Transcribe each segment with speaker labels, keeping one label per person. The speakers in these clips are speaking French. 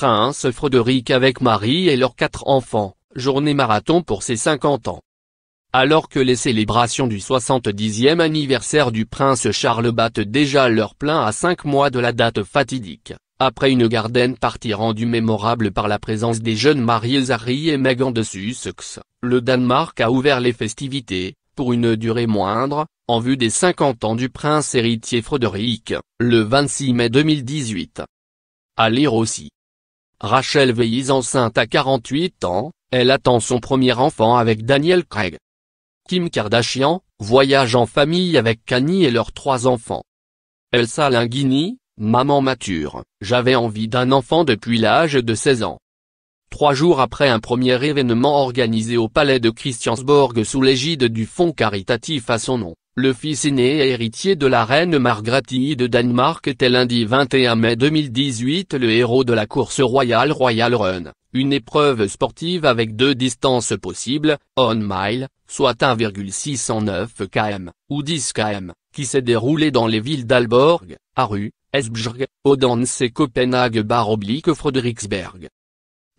Speaker 1: prince Frédéric avec Marie et leurs 4 enfants, journée marathon pour ses 50 ans. Alors que les célébrations du 70e anniversaire du prince Charles battent déjà leur plein à 5 mois de la date fatidique, après une garden party rendue mémorable par la présence des jeunes mariés Harry et Meghan de Sussex, le Danemark a ouvert les festivités, pour une durée moindre, en vue des 50 ans du prince héritier Frédéric, le 26 mai 2018. À lire aussi. Rachel Weisz enceinte à 48 ans, elle attend son premier enfant avec Daniel Craig. Kim Kardashian, voyage en famille avec Kanye et leurs 3 enfants. Elsa Linguini, maman mature, j'avais envie d'un enfant depuis l'âge de 16 ans. 3 jours après un premier événement organisé au palais de Christiansborg sous l'égide du fonds caritatif à son nom, le fils aîné et héritier de la reine Margrethe de Danemark était lundi 21 mai 2018 le héros de la course royale Royal Run, une épreuve sportive avec 2 distances possibles, on mile, soit 1,609 km, ou 10 km, qui s'est déroulée dans les villes d'Aalborg, Aarhus, Esbjerg, Odense et Copenhague/Frederiksberg.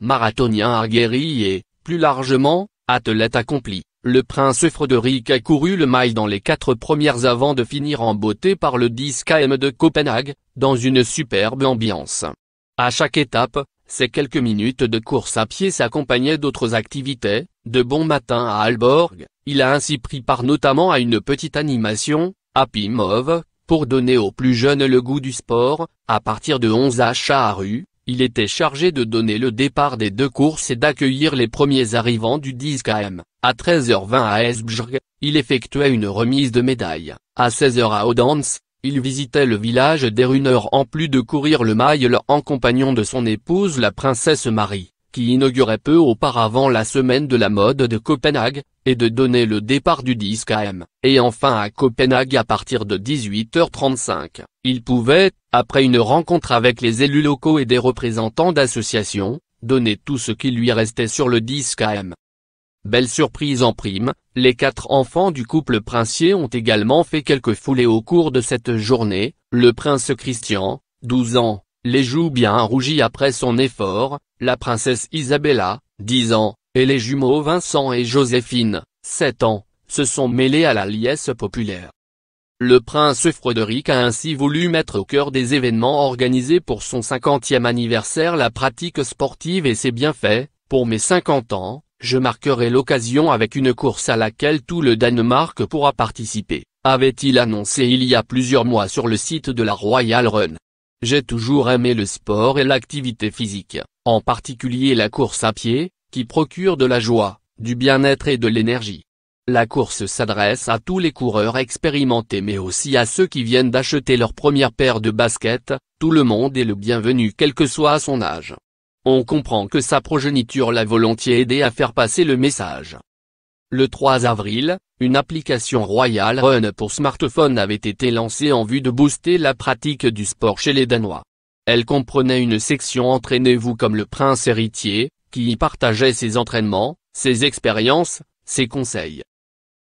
Speaker 1: Marathonien aguerri et, plus largement, athlète accompli, le prince Frédéric a couru le mile dans les 4 premières avant de finir en beauté par le 10 km de Copenhague, dans une superbe ambiance. À chaque étape, ces quelques minutes de course à pied s'accompagnaient d'autres activités. De bon matin à Aalborg, il a ainsi pris part notamment à une petite animation, Happy Move, pour donner aux plus jeunes le goût du sport. À partir de 11h à Aarhus, il était chargé de donner le départ des 2 courses et d'accueillir les premiers arrivants du 10 km. À 13h20 à Esbjerg, il effectuait une remise de médailles. À 16h à Odense, il visitait le village des Runners en plus de courir le mile en compagnon de son épouse la princesse Marie, qui inaugurait peu auparavant la semaine de la mode de Copenhague, et de donner le départ du 10 km. Et enfin à Copenhague à partir de 18h35, il pouvait, après une rencontre avec les élus locaux et des représentants d'associations, donner tout ce qui lui restait sur le 10 km. Belle surprise en prime, les 4 enfants du couple princier ont également fait quelques foulées au cours de cette journée, le prince Christian, 12 ans, les joues bien rougies après son effort, la princesse Isabella, 10 ans, et les jumeaux Vincent et Joséphine, 7 ans, se sont mêlés à la liesse populaire. Le prince Frédéric a ainsi voulu mettre au cœur des événements organisés pour son 50e anniversaire la pratique sportive et c'est bien fait, pour mes 50 ans, je marquerai l'occasion avec une course à laquelle tout le Danemark pourra participer, avait-il annoncé il y a plusieurs mois sur le site de la Royal Run. J'ai toujours aimé le sport et l'activité physique, en particulier la course à pied, qui procure de la joie, du bien-être et de l'énergie. La course s'adresse à tous les coureurs expérimentés mais aussi à ceux qui viennent d'acheter leur première paire de baskets, tout le monde est le bienvenu quel que soit son âge. On comprend que sa progéniture l'a volontiers aidé à faire passer le message. Le 3 avril, une application Royal Run pour smartphone avait été lancée en vue de booster la pratique du sport chez les Danois. Elle comprenait une section Entraînez-vous comme le prince héritier, qui y partageait ses entraînements, ses expériences, ses conseils.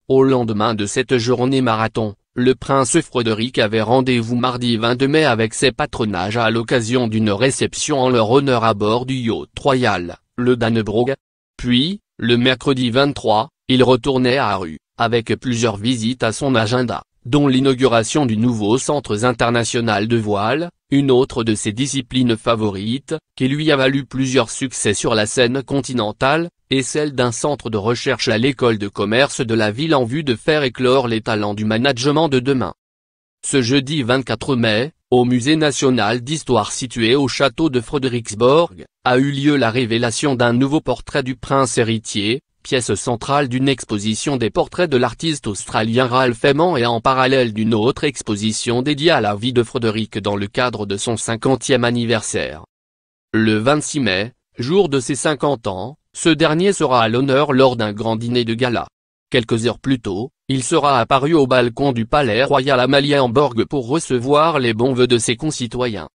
Speaker 1: Au lendemain de cette journée marathon, le prince Frédéric avait rendez-vous mardi 22 mai avec ses patronages à l'occasion d'une réception en leur honneur à bord du yacht royal, le Dannebrog. Puis, le mercredi 23, il retournait à Aarhus, avec plusieurs visites à son agenda, dont l'inauguration du nouveau centre international de voile, une autre de ses disciplines favorites, qui lui a valu plusieurs succès sur la scène continentale, et celle d'un centre de recherche à l'école de commerce de la ville en vue de faire éclore les talents du management de demain. Ce jeudi 24 mai, au Musée national d'histoire situé au château de Frederiksborg, a eu lieu la révélation d'un nouveau portrait du prince héritier, pièce centrale d'une exposition des portraits de l'artiste australien Ralph Emmons et en parallèle d'une autre exposition dédiée à la vie de Frédéric dans le cadre de son 50e anniversaire. Le 26 mai, jour de ses 50 ans, ce dernier sera à l'honneur lors d'un grand dîner de gala. Quelques heures plus tôt, il sera apparu au balcon du Palais Royal à Marienborg pour recevoir les bons vœux de ses concitoyens.